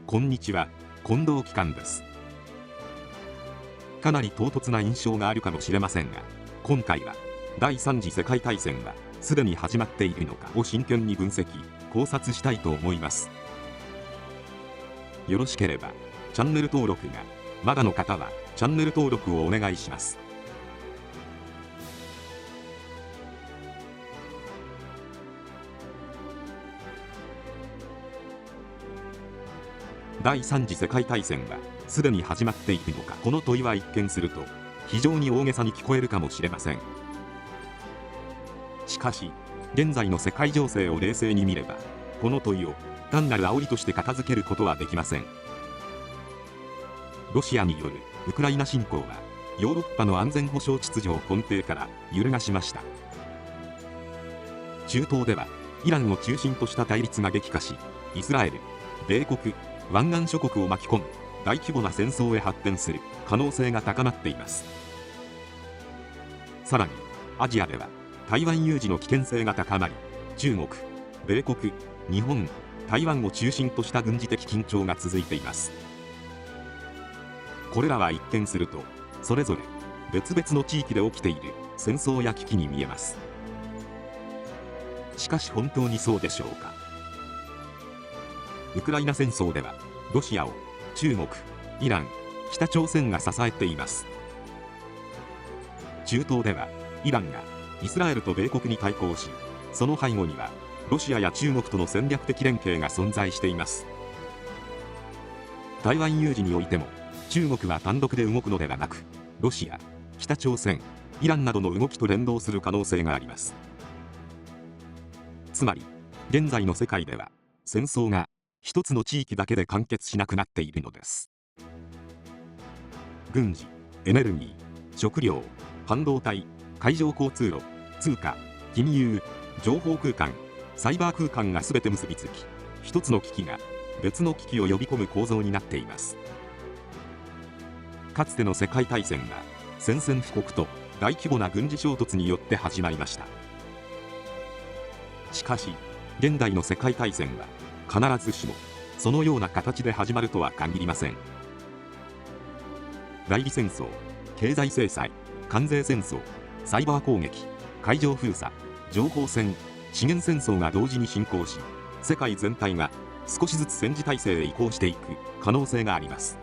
こんにちは、近藤紀官です。かなり唐突な印象があるかもしれませんが、今回は第3次世界大戦はすでに始まっているのかを真剣に分析・考察したいと思います。よろしければチャンネル登録がまだの方はチャンネル登録をお願いします。第3次世界大戦はすでに始まっているのか。この問いは一見すると非常に大げさに聞こえるかもしれません。しかし現在の世界情勢を冷静に見れば、この問いを単なる煽りとして片付けることはできません。ロシアによるウクライナ侵攻はヨーロッパの安全保障秩序を根底から揺るがしました。中東ではイランを中心とした対立が激化し、イスラエル、米国、湾岸諸国を巻き込む大規模な戦争へ発展する可能性が高まっています。さらにアジアでは台湾有事の危険性が高まり、中国、米国、日本、台湾を中心とした軍事的緊張が続いています。これらは一見するとそれぞれ別々の地域で起きている戦争や危機に見えます。しかし本当にそうでしょうか。ウクライナ戦争ではロシアを中国、イラン、北朝鮮が支えています。中東ではイランがイスラエルと米国に対抗し、その背後にはロシアや中国との戦略的連携が存在しています。台湾有事においても中国は単独で動くのではなく、ロシア、北朝鮮、イランなどの動きと連動する可能性があります。つまり現在の世界では戦争が一つの地域だけで完結しなくなっているのです。軍事、エネルギー、食料、半導体、海上交通路、通貨、金融、情報空間、サイバー空間が全て結びつき、一つの危機が別の危機を呼び込む構造になっています。かつての世界大戦は宣戦布告と大規模な軍事衝突によって始まりました。しかし現代の世界大戦は必ずしもそのような形で始まるとは限りません。代理戦争、経済制裁、関税戦争、サイバー攻撃、海上封鎖、情報戦、資源戦争が同時に進行し、世界全体が少しずつ戦時体制へ移行していく可能性があります。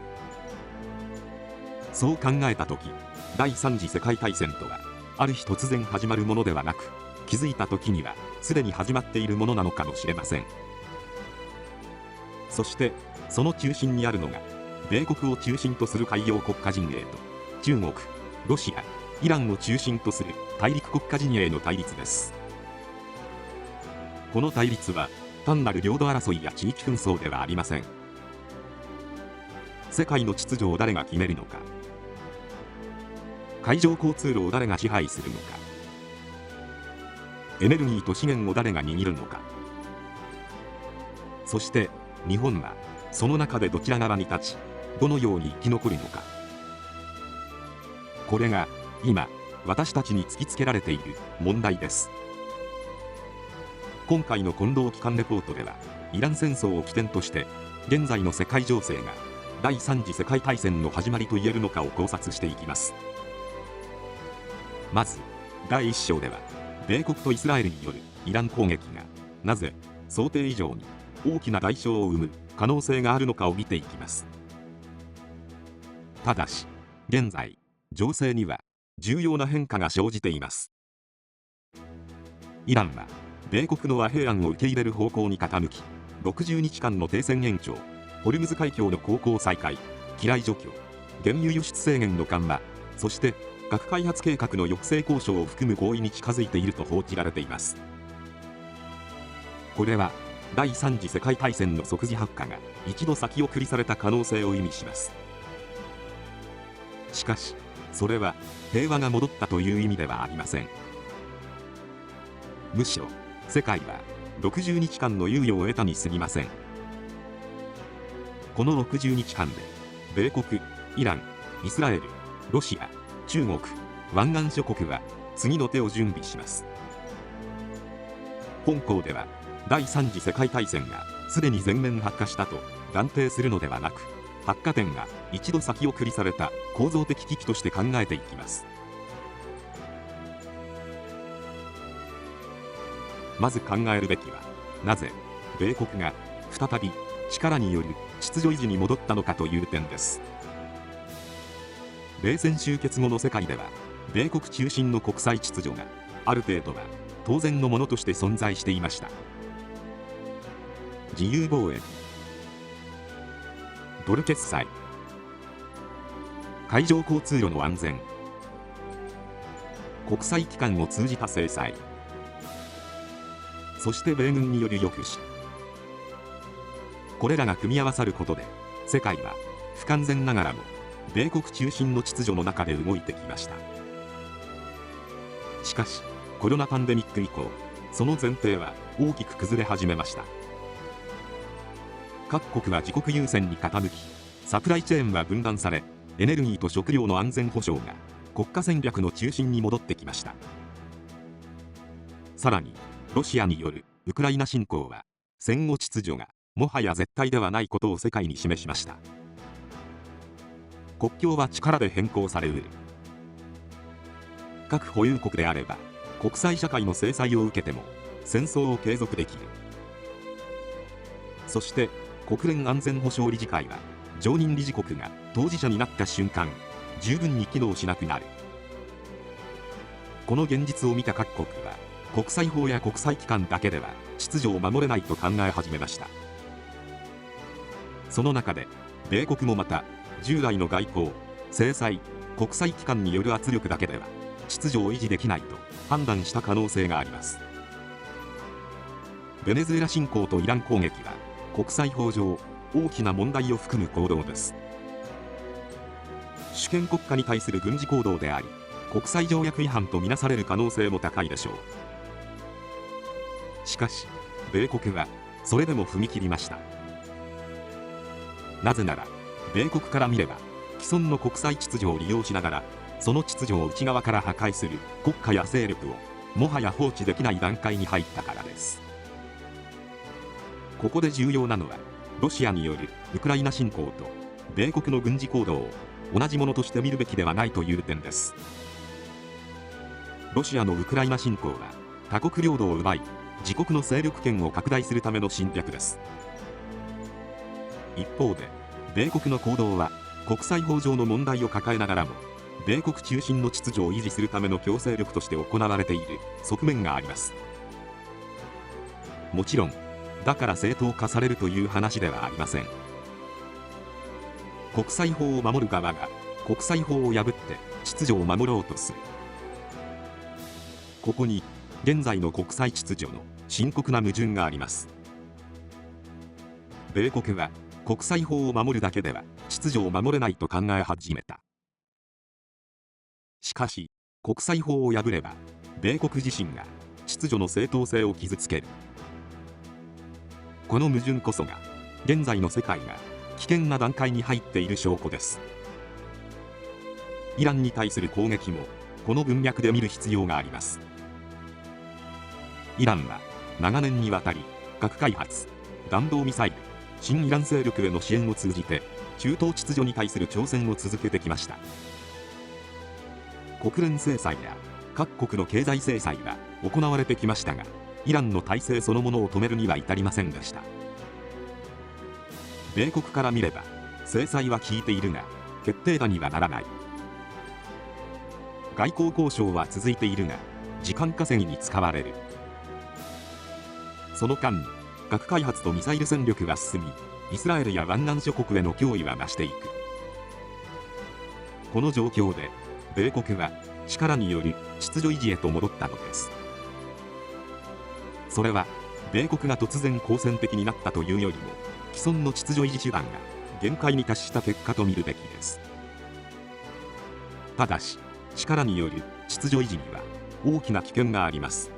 そう考えた時、第3次世界大戦とはある日突然始まるものではなく、気づいた時にはすでに始まっているものなのかもしれません。そしてその中心にあるのが米国を中心とする海洋国家陣営と中国、ロシア、イランを中心とする大陸国家陣営の対立です。この対立は単なる領土争いや地域紛争ではありません。世界の秩序を誰が決めるのか、海上交通路を誰が支配するのか、エネルギーと資源を誰が握るのか、そして日本はその中でどちら側に立ち、どのように生き残るのか。これが今私たちに突きつけられている問題です。今回の近藤紀官レポートでは、イラン戦争を起点として現在の世界情勢が第3次世界大戦の始まりと言えるのかを考察していきます。まず第1章では、米国とイスラエルによるイラン攻撃がなぜ想定以上に大きな代償を生む可能性があるのかを見ていきます。ただし現在情勢には重要な変化が生じています。イランは米国の和平案を受け入れる方向に傾き、60日間の停戦延長、ホルムズ海峡の航行再開、機雷除去、原油輸出制限の緩和、そして核開発計画の抑制交渉を含む合意に近づいていると報じられています。これは第3次世界大戦の即時発火が一度先送りされた可能性を意味します。しかしそれは平和が戻ったという意味ではありません。むしろ世界は60日間の猶予を得たに過ぎません。この60日間で米国、イラン、イスラエル、ロシア、中国、湾岸諸国は次の手を準備します。本項では第3次世界大戦がすでに全面発火したと断定するのではなく、発火点が一度先送りされた構造的危機として考えていきます。まず考えるべきは、なぜ米国が再び力による秩序維持に戻ったのかという点です。冷戦終結後の世界では、米国中心の国際秩序がある程度は当然のものとして存在していました。自由貿易、ドル決済、海上交通路の安全、国際機関を通じた制裁、そして米軍による抑止、これらが組み合わさることで、世界は不完全ながらも米国中心の秩序の中で動いてきました。しかしコロナパンデミック以降、その前提は大きく崩れ始めました。各国は自国優先に傾き、サプライチェーンは分断され、エネルギーと食料の安全保障が国家戦略の中心に戻ってきました。さらにロシアによるウクライナ侵攻は、戦後秩序がもはや絶対ではないことを世界に示しました。国境は力で変更されうる。核保有国であれば国際社会の制裁を受けても戦争を継続できる。そして国連安全保障理事会は、常任理事国が当事者になった瞬間、十分に機能しなくなる。この現実を見た各国は、国際法や国際機関だけでは秩序を守れないと考え始めました。その中で米国もまた、従来の外交、制裁、国際機関による圧力だけでは秩序を維持できないと判断した可能性があります。ベネズエラ侵攻とイラン攻撃は、国際法上大きな問題を含む行動です。主権国家に対する軍事行動であり、国際条約違反とみなされる可能性も高いでしょう。しかし米国はそれでも踏み切りました。なぜなら米国から見れば、既存の国際秩序を利用しながら、その秩序を内側から破壊する国家や勢力をもはや放置できない段階に入ったからです。ここで重要なのは、ロシアによるウクライナ侵攻と米国の軍事行動を同じものとして見るべきではないという点です。ロシアのウクライナ侵攻は、他国領土を奪い自国の勢力圏を拡大するための侵略です。一方で米国の行動は、国際法上の問題を抱えながらも米国中心の秩序を維持するための強制力として行われている側面があります。もちろんだから正当化されるという話ではありません。国際法を守る側が国際法を破って秩序を守ろうとする。ここに現在の国際秩序の深刻な矛盾があります。米国は国際法を守るだけでは秩序を守れないと考え始めた。しかし国際法を破れば、米国自身が秩序の正当性を傷つける。この矛盾こそが現在の世界が危険な段階に入っている証拠です。イランに対する攻撃もこの文脈で見る必要があります。イランは長年にわたり核開発、弾道ミサイル、新イラン勢力への支援を通じて中東秩序に対する挑戦を続けてきました。国連制裁や各国の経済制裁が行われてきましたが、イランの体制そのものを止めるには至りませんでした。米国から見れば制裁は効いているが決定打にはならない。外交交渉は続いているが時間稼ぎに使われる。その間に核開発とミサイル戦力が進み、イスラエルや湾岸諸国への脅威は増していく。この状況で米国は力による秩序維持へと戻ったのです。それは米国が突然好戦的になったというよりも、既存の秩序維持手段が限界に達した結果と見るべきです。ただし力による秩序維持には大きな危険があります。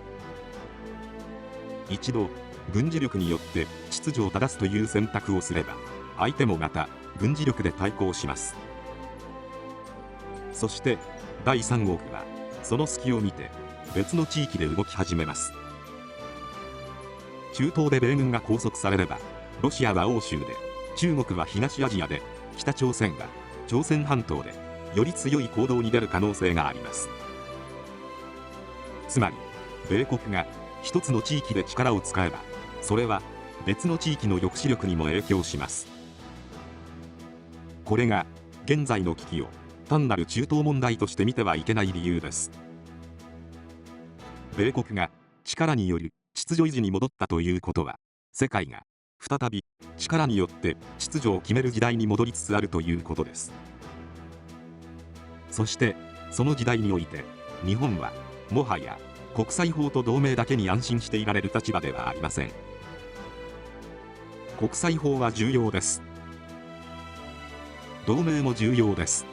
一度軍事力によって秩序を正すという選択をすれば、相手もまた軍事力で対抗します。そして第三国はその隙を見て別の地域で動き始めます。中東で米軍が拘束されれば、ロシアは欧州で中国は東アジアで、北朝鮮は朝鮮半島でより強い行動に出る可能性があります。つまり米国が一つの地域で力を使えば、それは別の地域の抑止力にも影響します。これが現在の危機を単なる中東問題として見てはいけない理由です。米国が力による秩序維持に戻ったということは、世界が再び力によって秩序を決める時代に戻りつつあるということです。そしてその時代において、日本はもはや国際法と同盟だけに安心していられる立場ではありません。国際法は重要です。同盟も重要です。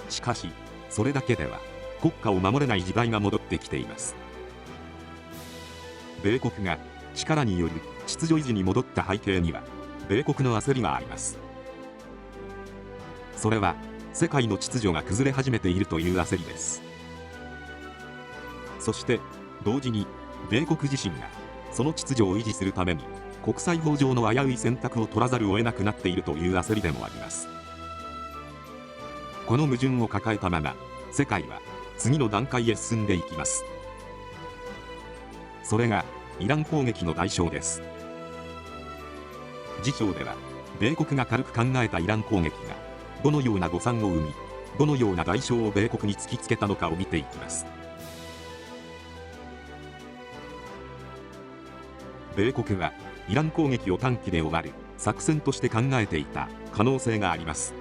しかしそれだけでは国家を守れない時代が戻ってきています。米国が力による秩序維持に戻った背景には、米国の焦りがあります。それは世界の秩序が崩れ始めているという焦りです。そして同時に米国自身がその秩序を維持するために国際法上の危うい選択を取らざるを得なくなっているという焦りでもあります。この矛盾を抱えたまま、世界は次の段階へ進んでいきます。それがイラン攻撃の代償です。次章では、米国が軽く考えたイラン攻撃がどのような誤算を生み、どのような代償を米国に突きつけたのかを見ていきます。米国はイラン攻撃を短期で終わる作戦として考えていた可能性があります。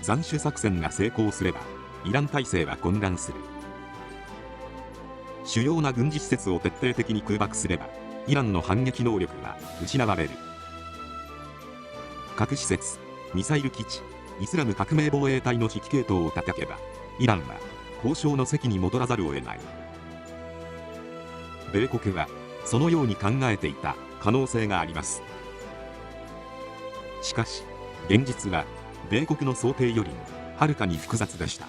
斬首作戦が成功すれば、イラン体制は混乱する。主要な軍事施設を徹底的に空爆すれば、イランの反撃能力は失われる。核施設、ミサイル基地、イスラム革命防衛隊の指揮系統を叩けば、イランは交渉の席に戻らざるを得ない。米国はそのように考えていた可能性があります。しかし現実は米国の想定よりもはるかに複雑でした。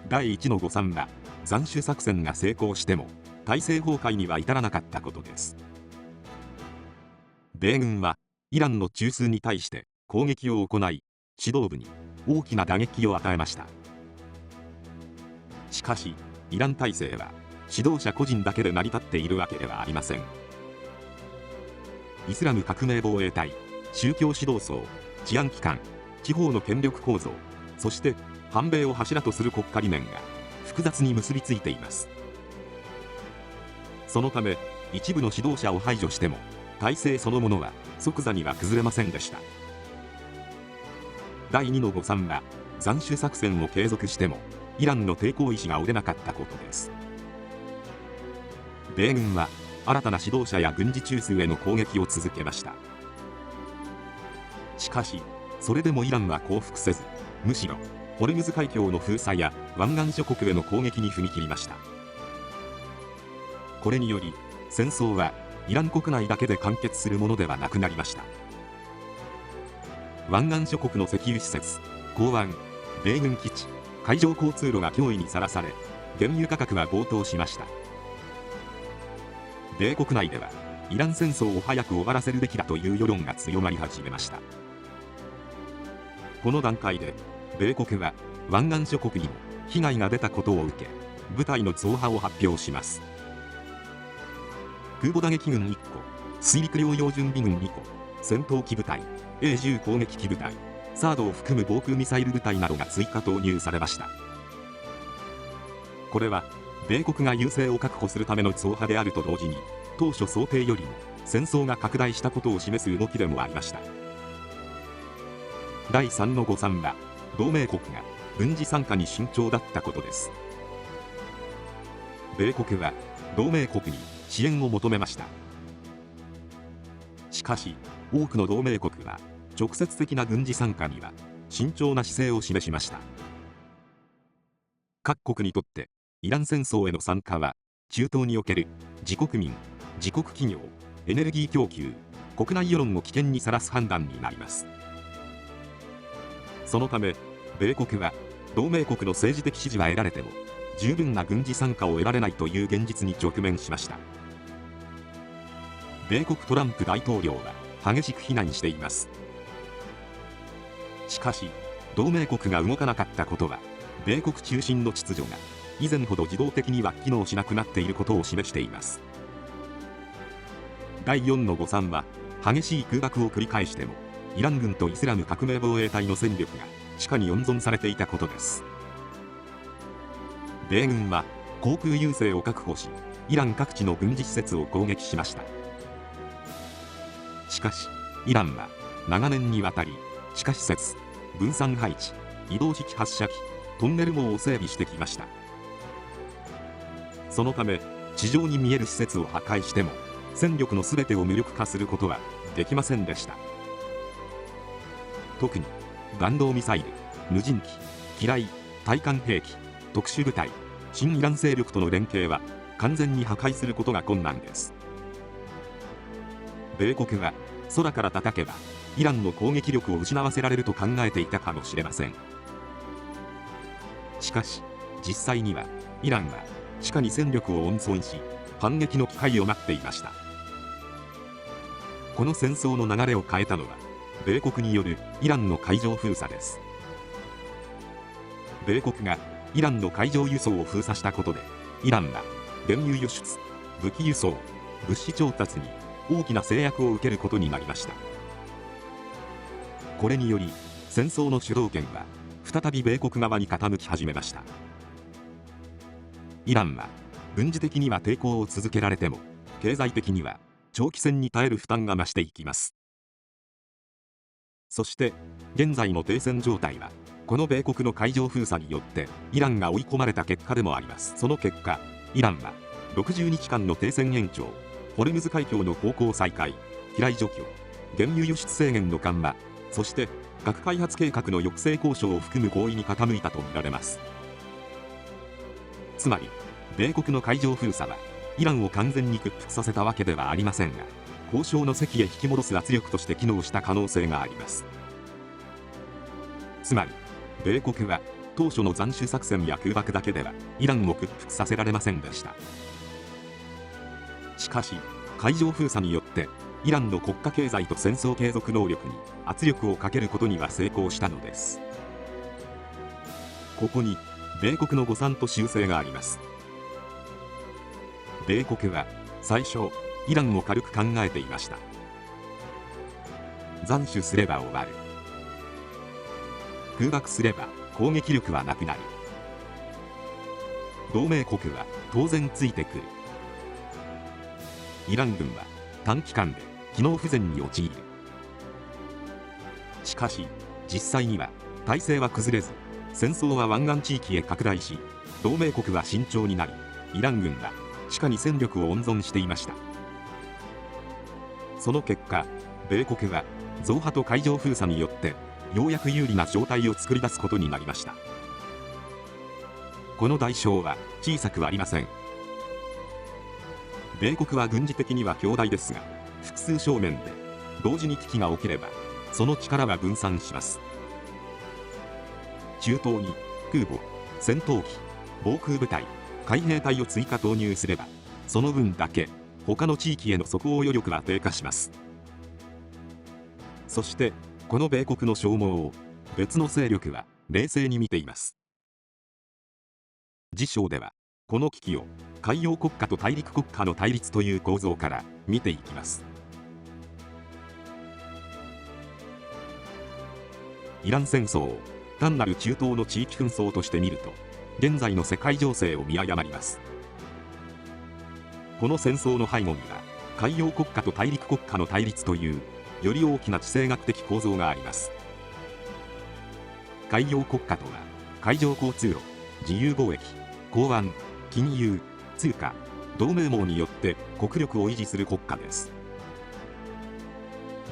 第1の誤算は、斬首作戦が成功しても体制崩壊には至らなかったことです。米軍はイランの中枢に対して攻撃を行い、指導部に大きな打撃を与えました。しかしイラン体制は指導者個人だけで成り立っているわけではありません。イスラム革命防衛隊、宗教指導層、治安機関、地方の権力構造、そして反米を柱とする国家理念が複雑に結びついています。そのため一部の指導者を排除しても体制そのものは即座には崩れませんでした。第2の誤算は、斬首作戦を継続してもイランの抵抗意志が折れなかったことです。米軍は新たな指導者や軍事中枢への攻撃を続けました。しかしそれでもイランは降伏せず、むしろホルムズ海峡の封鎖や湾岸諸国への攻撃に踏み切りました。これにより戦争はイラン国内だけで完結するものではなくなりました。湾岸諸国の石油施設、港湾、米軍基地、海上交通路が脅威にさらされ、原油価格は暴騰しました。米国内ではイラン戦争を早く終わらせるべきだという世論が強まり始めました。この段階で米国は湾岸諸国にも被害が出たことを受け、部隊の増派を発表します。空母打撃軍1個、水陸両用準備軍2個、戦闘機部隊、A10攻撃機部隊、サードを含む防空ミサイル部隊などが追加投入されました。これは米国が優勢を確保するための増派であると同時に、当初想定よりも戦争が拡大したことを示す動きでもありました。第3の誤算は、同盟国が軍事参加に慎重だったことです。米国は同盟国に支援を求めました。しかし多くの同盟国は直接的な軍事参加には慎重な姿勢を示しました。各国にとってイラン戦争への参加は、中東における自国民、自国企業、エネルギー供給、国内世論を危険にさらす判断になります。そのため米国は同盟国の政治的支持は得られても十分な軍事参加を得られないという現実に直面しました。米国トランプ大統領は激しく非難しています。しかし同盟国が動かなかったことは、米国中心の秩序が以前ほど自動的には機能しなくなっていることを示しています。第4の誤算は、激しい空爆を繰り返してもイラン軍とイスラム革命防衛隊の戦力が地下に温存されていたことです。米軍は航空優勢を確保し、イラン各地の軍事施設を攻撃しました。しかしイランは長年にわたり地下施設、分散配置、移動式発射機、トンネル網を整備してきました。そのため地上に見える施設を破壊しても戦力の全てを無力化することはできませんでした。特に弾道ミサイル、無人機、機雷、対艦兵器、特殊部隊、親イラン勢力との連携は完全に破壊することが困難です。米国は空から叩けばイランの攻撃力を失わせられると考えていたかもしれません。しかし実際にはイランは地下に戦力を温存し、反撃の機会を待っていました。この戦争の流れを変えたのは米国によるイランの海上封鎖です。米国がイランの海上輸送を封鎖したことで、イランは原油輸出、武器輸送、物資調達に大きな制約を受けることになりました。これにより戦争の主導権は再び米国側に傾き始めました。イランは軍事的には抵抗を続けられても、経済的には長期戦に耐える負担が増していきます。そして現在の停戦状態はこの米国の海上封鎖によってイランが追い込まれた結果でもあります。その結果、イランは60日間の停戦延長、ホルムズ海峡の航行再開、機雷除去、原油輸出制限の緩和、そして核開発計画の抑制交渉を含む合意に傾いたとみられます。つまり米国の海上封鎖はイランを完全に屈服させたわけではありませんが、交渉の席へ引き戻す圧力として機能した可能性があります。つまり米国は当初の斬首作戦や空爆だけではイランを屈服させられませんでした。しかし海上封鎖によってイランの国家経済と戦争継続能力に圧力をかけることには成功したのです。ここに米国の誤算と修正があります。米国は最初イランを軽く考えていました。斬首すれば終わる、空爆すれば攻撃力はなくなる、同盟国は当然ついてくる、イラン軍は短期間で機能不全に陥る。しかし実際には体制は崩れず、戦争は湾岸地域へ拡大し、同盟国は慎重になり、イラン軍は地下に戦力を温存していました。その結果、米国は増派と海上封鎖によってようやく有利な状態を作り出すことになりました。この代償は小さくありません。米国は軍事的には強大ですが、複数正面で同時に危機が起きればその力は分散します。中東に空母、戦闘機、防空部隊、海兵隊を追加投入すれば、その分だけ他の地域への即応余力は低下します。そしてこの米国の消耗を別の勢力は冷静に見ています。次章ではこの危機を海洋国家と大陸国家の対立という構造から見ていきます。イラン戦争を単なる中東の地域紛争として見ると、現在の世界情勢を見誤ります。この戦争の背後には海洋国家と大陸国家の対立というより大きな地政学的構造があります。海洋国家とは海上交通路、自由貿易、港湾、金融、通貨、同盟網によって国力を維持する国家です。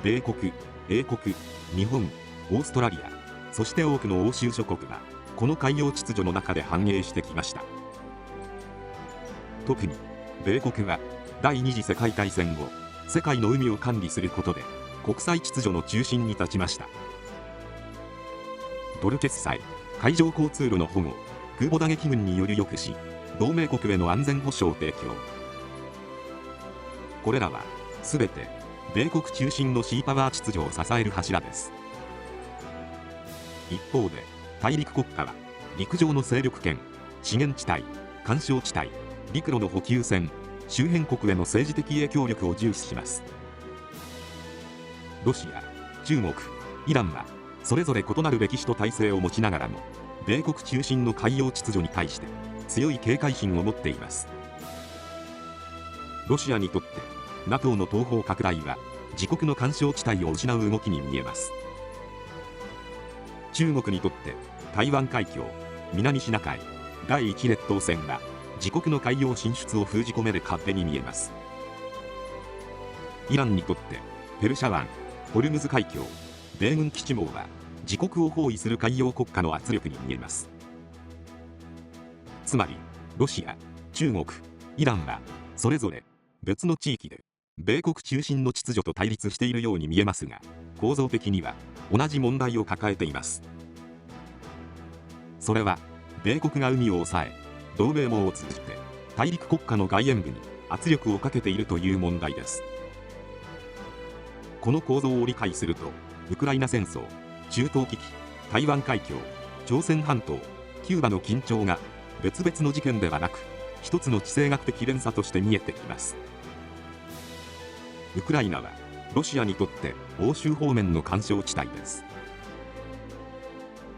米国、英国、日本、オーストラリア、そして多くの欧州諸国はこの海洋秩序の中で繁栄してきました。特に米国は第二次世界大戦後、世界の海を管理することで国際秩序の中心に立ちました。ドル決済、海上交通路の保護、空母打撃群による抑止、同盟国への安全保障提供、これらは全て米国中心のシーパワー秩序を支える柱です。一方で大陸国家は陸上の勢力圏、資源地帯、緩衝地帯、陸路の補給線、周辺国への政治的影響力を重視します。ロシア、中国、イランはそれぞれ異なる歴史と体制を持ちながらも、米国中心の海洋秩序に対して強い警戒心を持っています。ロシアにとって NATO の東方拡大は自国の緩衝地帯を失う動きに見えます。中国にとって台湾海峡、南シナ海、第一列島線は自国の海洋進出を封じ込める壁に見えます。イランにとってペルシャ湾、ホルムズ海峡、米軍基地網は自国を包囲する海洋国家の圧力に見えます。つまりロシア、中国、イランはそれぞれ別の地域で米国中心の秩序と対立しているように見えますが、構造的には同じ問題を抱えています。それは米国が海を抑え、同盟網を通じて大陸国家の外縁部に圧力をかけているという問題です。この構造を理解すると、ウクライナ戦争、中東危機、台湾海峡、朝鮮半島、キューバの緊張が別々の事件ではなく、一つの地政学的連鎖として見えてきます。ウクライナはロシアにとって欧州方面の緩衝地帯です。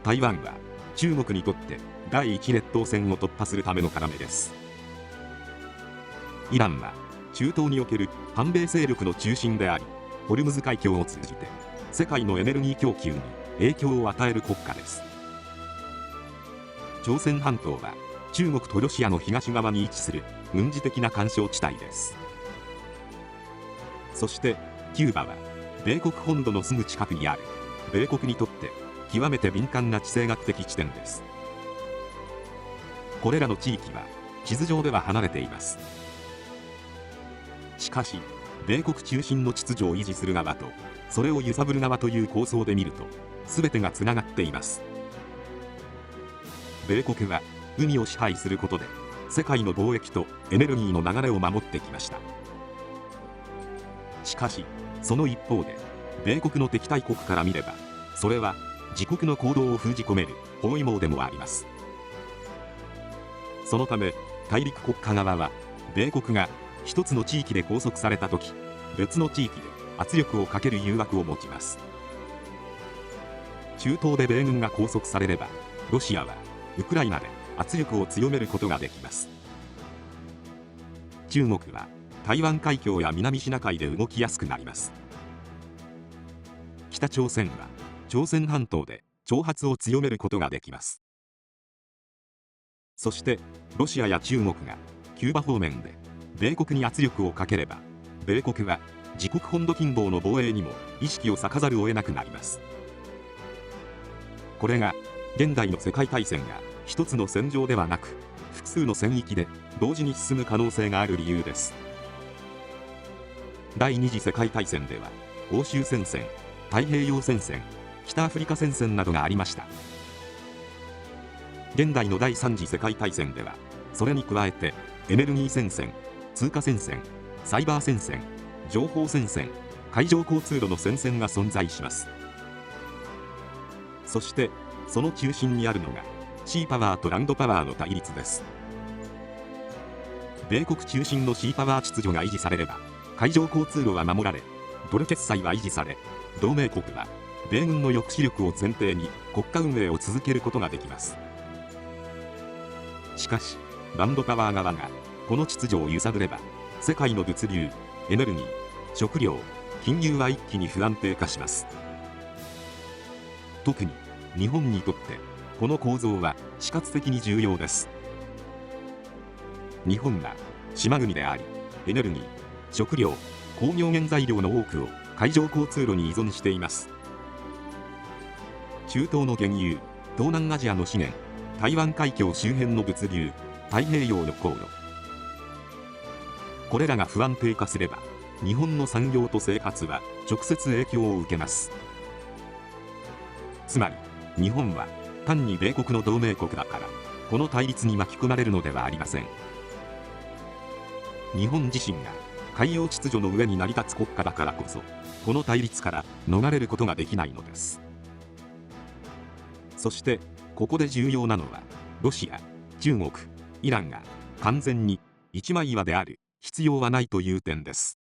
台湾は中国にとって第一列島線を突破するための要です。イランは中東における反米勢力の中心であり、ホルムズ海峡を通じて世界のエネルギー供給に影響を与える国家です。朝鮮半島は中国とロシアの東側に位置する軍事的な緩衝地帯です。そしてキューバは米国本土のすぐ近くにある米国にとって極めて敏感な地政学的地点です。これらの地域は地図上では離れています。しかし米国中心の秩序を維持する側とそれを揺さぶる側という構想で見ると、全てがつながっています。米国は海を支配することで世界の貿易とエネルギーの流れを守ってきました。しかしその一方で米国の敵対国から見れば、それは自国の行動を封じ込める包囲網でもあります。そのため大陸国家側は米国が一つの地域で拘束された時、別の地域で圧力をかける誘惑を持ちます。中東で米軍が拘束されれば、ロシアはウクライナで圧力を強めることができます。中国は台湾海峡や南シナ海で動きやすくなります。北朝鮮は朝鮮半島で挑発を強めることができます。そしてロシアや中国がキューバ方面で米国に圧力をかければ、米国は自国本土近傍の防衛にも意識を割かざるを得なくなります。これが現代の世界大戦が一つの戦場ではなく、複数の戦域で同時に進む可能性がある理由です。第二次世界大戦では欧州戦線、太平洋戦線、北アフリカ戦線などがありました。現代の第三次世界大戦ではそれに加えてエネルギー戦線、通貨戦線、サイバー戦線、情報戦線、海上交通路の戦線が存在します。そしてその中心にあるのがシーパワーとランドパワーの対立です。米国中心のシーパワー秩序が維持されれば、海上交通路は守られ、ドル決済は維持され、同盟国は米軍の抑止力を前提に国家運営を続けることができます。しかしランドパワー側がこの秩序を揺さぶれば、世界の物流、エネルギー、食料、金融は一気に不安定化します。特に日本にとってこの構造は死活的に重要です。日本は島国であり、エネルギー、食料、工業原材料の多くを海上交通路に依存しています。中東の原油、東南アジアの資源、台湾海峡周辺の物流、太平洋の航路、これらが不安定化すれば、日本の産業と生活は直接影響を受けます。つまり日本は単に米国の同盟国だから、この対立に巻き込まれるのではありません。日本自身が海洋秩序の上に成り立つ国家だからこそ、この対立から逃れることができないのです。そしてここで重要なのは、ロシア、中国、イランが完全に一枚岩である必要はないという点です。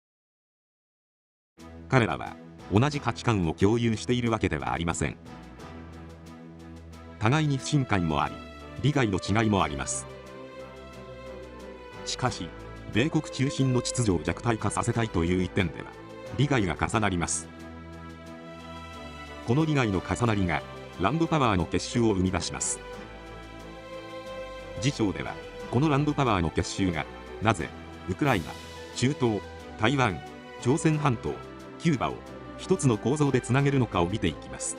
彼らは同じ価値観を共有しているわけではありません。互いに不信感もあり、利害の違いもあります。しかし米国中心の秩序を弱体化させたいという一点では利害が重なります。この利害の重なりがランドパワーの結集を生み出します。次章ではこのランドパワーの結集がなぜウクライナ、中東、台湾、朝鮮半島、キューバを一つの構造でつなげるのかを見ていきます。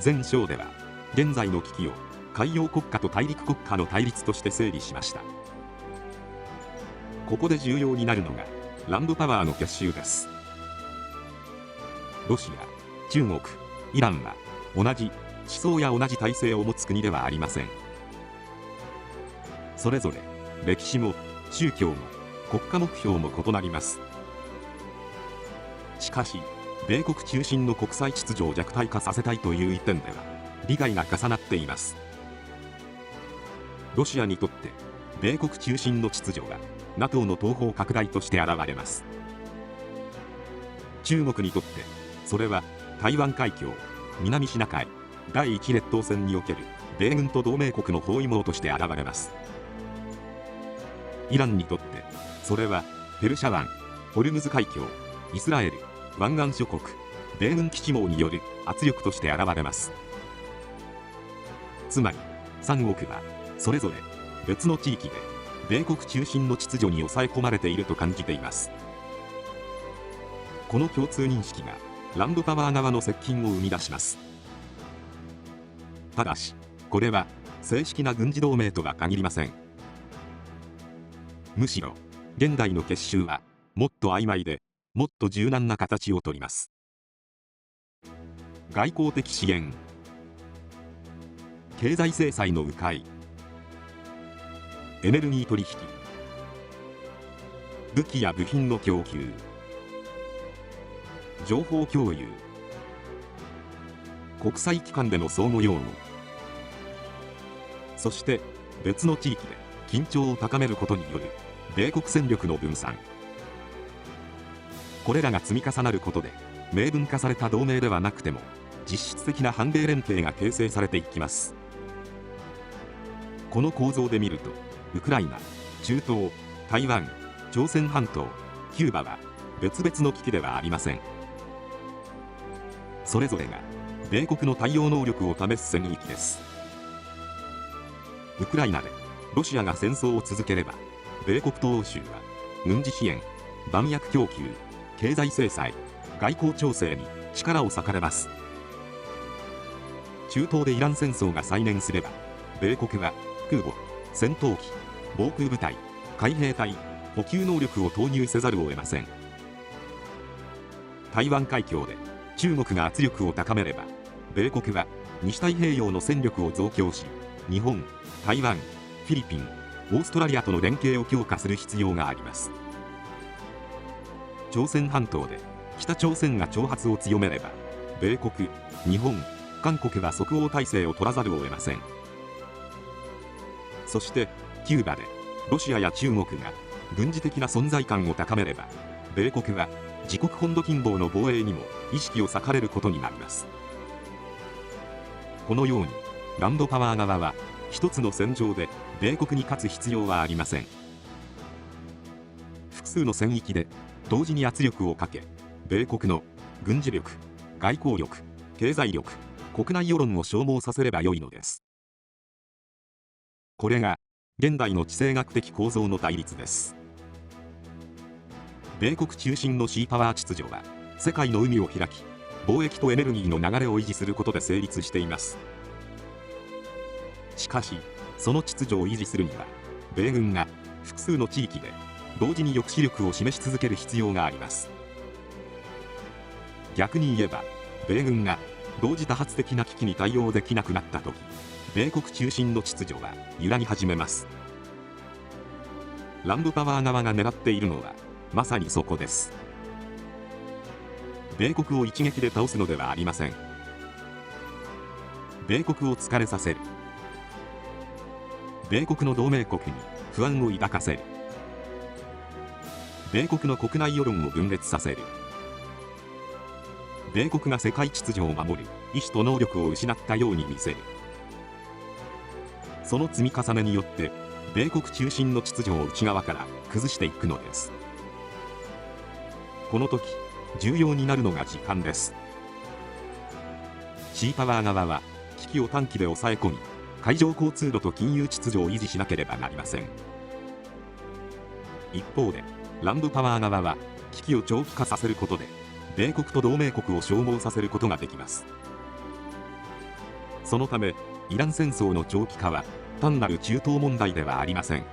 前章では現在の危機を海洋国家と大陸国家の対立として整理しました。ここで重要になるのがランドパワーの結集です。ロシア、中国、イランは同じ思想や同じ体制を持つ国ではありません。それぞれ歴史も宗教も国家目標も異なります。しかし米国中心の国際秩序を弱体化させたいという一点では利害が重なっています。ロシアにとって米国中心の秩序は NATO の東方拡大として現れます。中国にとってそれは台湾海峡、南シナ海、第一列島線における米軍と同盟国の包囲網として現れます。イランにとってそれはペルシャ湾、ホルムズ海峡、イスラエル、湾岸諸国、米軍基地網による圧力として現れます。つまり3国はそれぞれ別の地域で米国中心の秩序に抑え込まれていると感じています。この共通認識がランドパワー側の接近を生み出します。ただしこれは正式な軍事同盟とは限りません。むしろ現代の結集はもっと曖昧でもっと柔軟な形をとります。外交的支援、経済制裁の迂回、エネルギー取引、武器や部品の供給、情報共有、国際機関での相互擁護、そして別の地域で緊張を高めることによる米国戦力の分散。これらが積み重なることで明文化された同盟ではなくても実質的な反米連携が形成されていきます。この構造で見るとウクライナ、中東、台湾、朝鮮半島、キューバは別々の危機ではありません。それぞれが米国の対応能力を試す戦域です。ウクライナでロシアが戦争を続ければ米国と欧州は軍事支援、弾薬供給、経済制裁、外交調整に力を割かれます。中東でイラン戦争が再燃すれば米国は空母、戦闘機、防空部隊、海兵隊、補給能力を投入せざるを得ません。台湾海峡で中国が圧力を高めれば米国は西太平洋の戦力を増強し、日本、台湾、フィリピン、オーストラリアとの連携を強化する必要があります。朝鮮半島で北朝鮮が挑発を強めれば米国、日本、韓国は即応態勢を取らざるを得ません。そしてキューバでロシアや中国が軍事的な存在感を高めれば米国は自国本土近傍の防衛にも意識を割かれることになります。このようにランドパワー側は一つの戦場で米国に勝つ必要はありません。複数の戦域で同時に圧力をかけ米国の軍事力、外交力、経済力、国内世論を消耗させればよいのです。これが現代の地政学的構造の対立です。米国中心のシーパワー秩序は世界の海を開き貿易とエネルギーの流れを維持することで成立しています。しかしその秩序を維持するには米軍が複数の地域で同時に抑止力を示し続ける必要があります。逆に言えば米軍が同時多発的な危機に対応できなくなった時米国中心の秩序は揺らぎ始めます。ランドパワー側が狙っているのはまさにそこです。米国を一撃で倒すのではありません。米国を疲れさせる。米国の同盟国に不安を抱かせる。米国の国内世論を分裂させる。米国が世界秩序を守る意志と能力を失ったように見せる。その積み重ねによって米国中心の秩序を内側から崩していくのです。この時重要になるのが時間です。シーパワー側は危機を短期で抑え込み、海上交通路と金融秩序を維持しなければなりません。一方でランドパワー側は危機を長期化させることで米国と同盟国を消耗させることができます。そのためイラン戦争の長期化は単なる中東問題ではありません。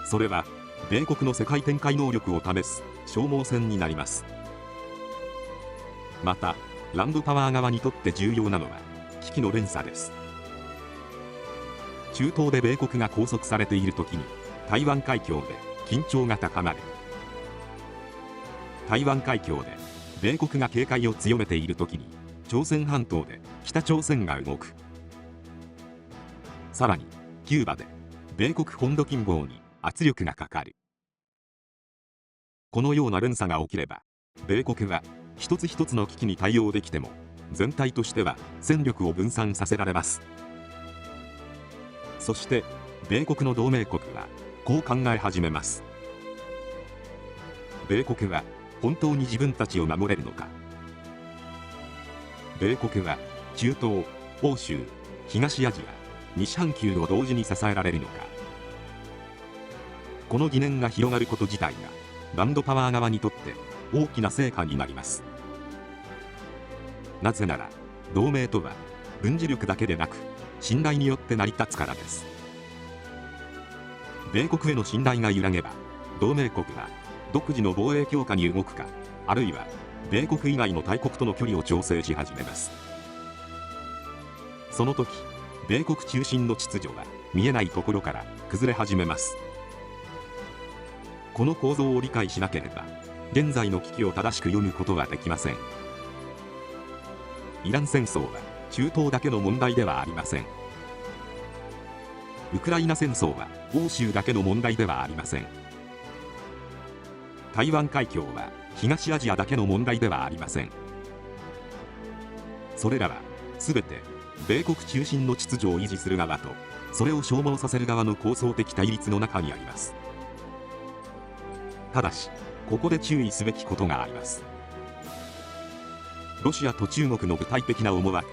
それは米国の世界展開能力を試す消耗戦になります。またランドパワー側にとって重要なのは危機の連鎖です。中東で米国が拘束されている時に台湾海峡で緊張が高まる。台湾海峡で米国が警戒を強めている時に朝鮮半島で北朝鮮が動く。さらにキューバで米国本土近傍に圧力がかかる。このような連鎖が起きれば米国は一つ一つの危機に対応できても全体としては戦力を分散させられます。そして米国の同盟国はこう考え始めます。米国は本当に自分たちを守れるのか。米国は中東、欧州、東アジア、西半球を同時に支えられるのか。この疑念が広がること自体がランドパワー側にとって大きな成果になります。なぜなら同盟とは軍事力だけでなく信頼によって成り立つからです。米国への信頼が揺らげば同盟国は独自の防衛強化に動くか、あるいは米国以外の大国との距離を調整し始めます。その時米国中心の秩序は見えないところから崩れ始めます。この構造を理解しなければ現在の危機を正しく読むことはできません。イラン戦争は中東だけの問題ではありません。ウクライナ戦争は欧州だけの問題ではありません。台湾海峡は東アジアだけの問題ではありません。それらは全て米国中心の秩序を維持する側とそれを消耗させる側の構想的対立の中にあります。ただしここで注意すべきことがあります。ロシアと中国の具体的な思惑、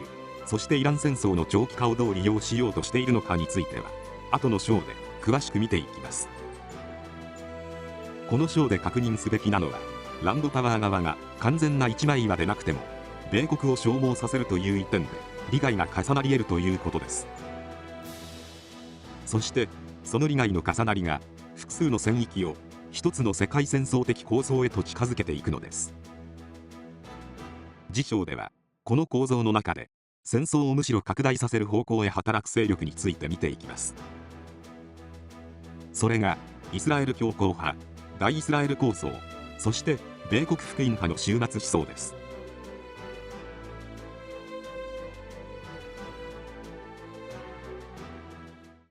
そしてイラン戦争の長期化をどう利用しようとしているのかについては後の章で詳しく見ていきます。この章で確認すべきなのはランドパワー側が完全な一枚岩でなくても米国を消耗させるという一点で利害が重なり得るということです。そしてその利害の重なりが複数の戦域を一つの世界戦争的構想へと近づけていくのです。次章ではこの構造の中で戦争をむしろ拡大させる方向へ働く勢力について見ていきます。それがイスラエル強硬派、大イスラエル構想、そして米国福音派の終末思想です。